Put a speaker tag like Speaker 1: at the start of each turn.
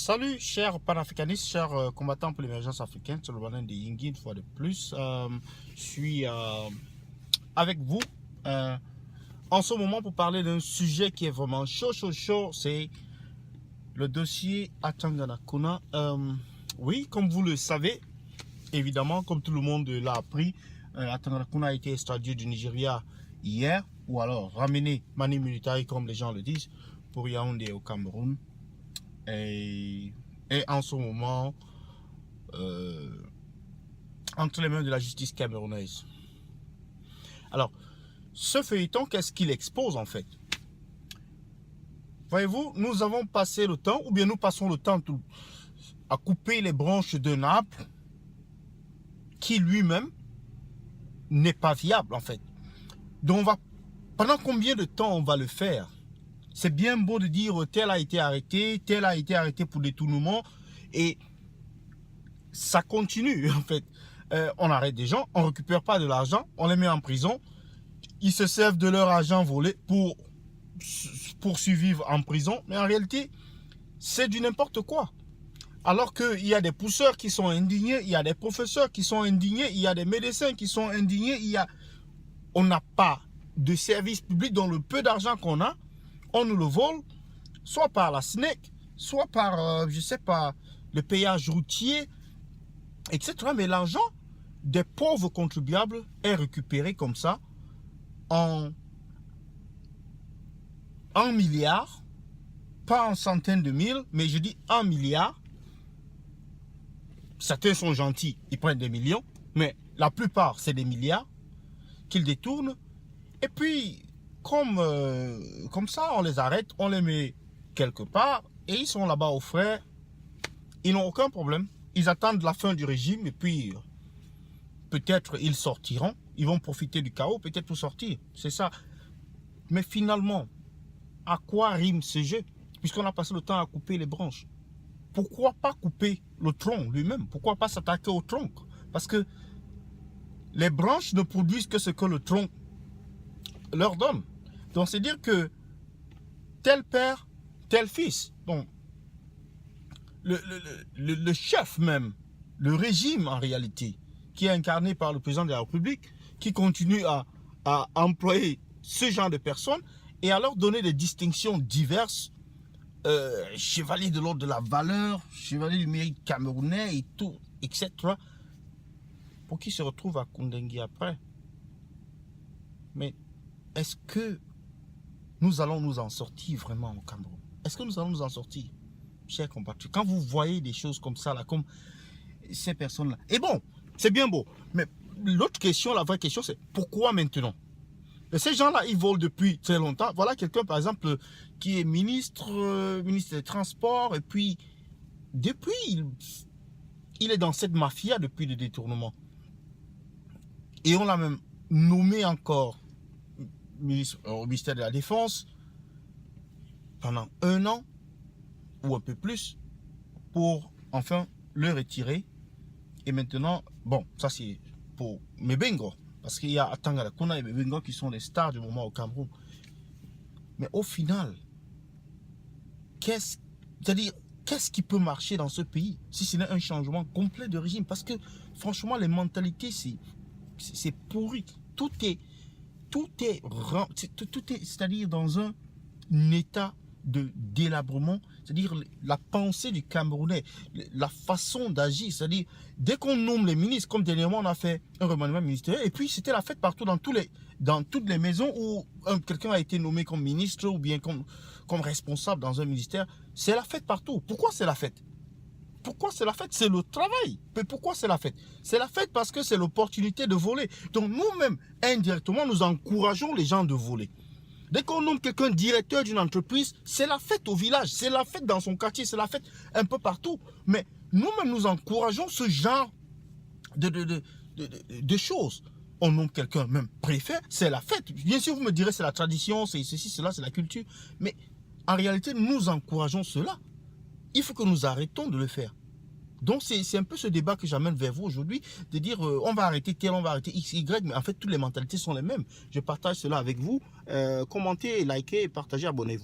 Speaker 1: Salut chers panafricanistes, chers combattants pour l'émergence africaine, c'est le banane de Yingui une fois de plus. Je suis avec vous en ce moment pour parler d'un sujet qui est vraiment chaud, c'est le dossier Atanganakuna. Oui, comme vous le savez, évidemment, comme tout le monde l'a appris, Atanganakuna a été extradé du Nigeria hier, ou alors ramené Mani Militari comme les gens le disent, pour Yaoundé au Cameroun. Et en ce moment entre les mains de la justice camerounaise. Alors, ce feuilleton, qu'est-ce qu'il expose en fait? Voyez-vous, nous avons passé le temps, ou bien nous passons le temps à couper les branches d'un arbre qui lui-même n'est pas viable en fait. Donc pendant combien de temps on va le faire? C'est bien beau de dire tel a été arrêté pour détournement et ça continue en fait. On arrête des gens, on ne récupère pas de l'argent, on les met en prison, ils se servent de leur argent volé pour survivre en prison, mais en réalité c'est du n'importe quoi. Alors qu'il y a des pousseurs qui sont indignés, il y a des professeurs qui sont indignés, il y a des médecins qui sont indignés, on n'a pas de service public dans le peu d'argent qu'on a. On nous le vole, soit par la SNEC, soit par, je sais pas, le péage routier, etc. Mais l'argent des pauvres contribuables est récupéré comme ça en milliards, pas en centaines de mille, mais je dis en milliards. Certains sont gentils, ils prennent des millions, mais la plupart, c'est des milliards qu'ils détournent. Et puis, comme ça, on les arrête, on les met quelque part et ils sont là-bas au frais. Ils n'ont aucun problème. Ils attendent la fin du régime et puis peut-être ils sortiront. Ils vont profiter du chaos, peut-être pour sortir. C'est ça. Mais finalement, à quoi rime ce jeu? Puisqu'on a passé le temps à couper les branches. Pourquoi pas couper le tronc lui-même? Pourquoi pas s'attaquer au tronc? Parce que les branches ne produisent que ce que le tronc leur donne. Donc c'est dire que tel père, tel fils. Donc le chef même, le régime en réalité, qui est incarné par le président de la République, qui continue à employer ce genre de personnes et à leur donner des distinctions diverses, chevalier de l'ordre de la valeur, chevalier du mérite camerounais et tout, etc. Pour qu'ils se retrouvent à Koundengui après. Mais est-ce que nous allons nous en sortir vraiment au Cameroun? Est-ce que nous allons nous en sortir, chers compatriotes? Quand vous voyez des choses comme ça, là, comme ces personnes-là. Et bon, c'est bien beau. Mais l'autre question, la vraie question, c'est pourquoi maintenant? Et ces gens-là, ils volent depuis très longtemps. Voilà quelqu'un, par exemple, qui est ministre des Transports. Et puis, depuis, il est dans cette mafia depuis le détournement. Et on l'a même nommé encore au ministère de la Défense pendant 1 an ou un peu plus pour enfin le retirer. Et maintenant, bon, ça c'est pour Mebengo, parce qu'il y a Atanganakuna et Mebengo qui sont les stars du moment au Cameroun. Mais au final, qu'est-ce qui peut marcher dans ce pays si ce n'est un changement complet de régime? Parce que franchement, les mentalités, c'est pourri. Tout est c'est-à-dire dans un état de délabrement, c'est-à-dire la pensée du Camerounais, la façon d'agir, c'est-à-dire dès qu'on nomme les ministres, comme dernièrement on a fait un remaniement ministériel, et puis c'était la fête partout dans toutes les maisons où quelqu'un a été nommé comme ministre ou bien comme responsable dans un ministère, c'est la fête partout. Pourquoi c'est la fête? Pourquoi c'est la fête? C'est le travail. Mais pourquoi c'est la fête? C'est la fête parce que c'est l'opportunité de voler. Donc nous-mêmes, indirectement, nous encourageons les gens de voler. Dès qu'on nomme quelqu'un directeur d'une entreprise, c'est la fête au village, c'est la fête dans son quartier, c'est la fête un peu partout. Mais nous-mêmes, nous encourageons ce genre de choses. On nomme quelqu'un même préfet, c'est la fête. Bien sûr, vous me direz, c'est la tradition, c'est ceci, cela, c'est la culture. Mais en réalité, nous encourageons cela. Il faut que nous arrêtons de le faire. Donc c'est un peu ce débat que j'amène vers vous aujourd'hui, de dire on va arrêter tel, on va arrêter X, Y, mais en fait toutes les mentalités sont les mêmes. Je partage cela avec vous. Commentez, likez, partagez, abonnez-vous.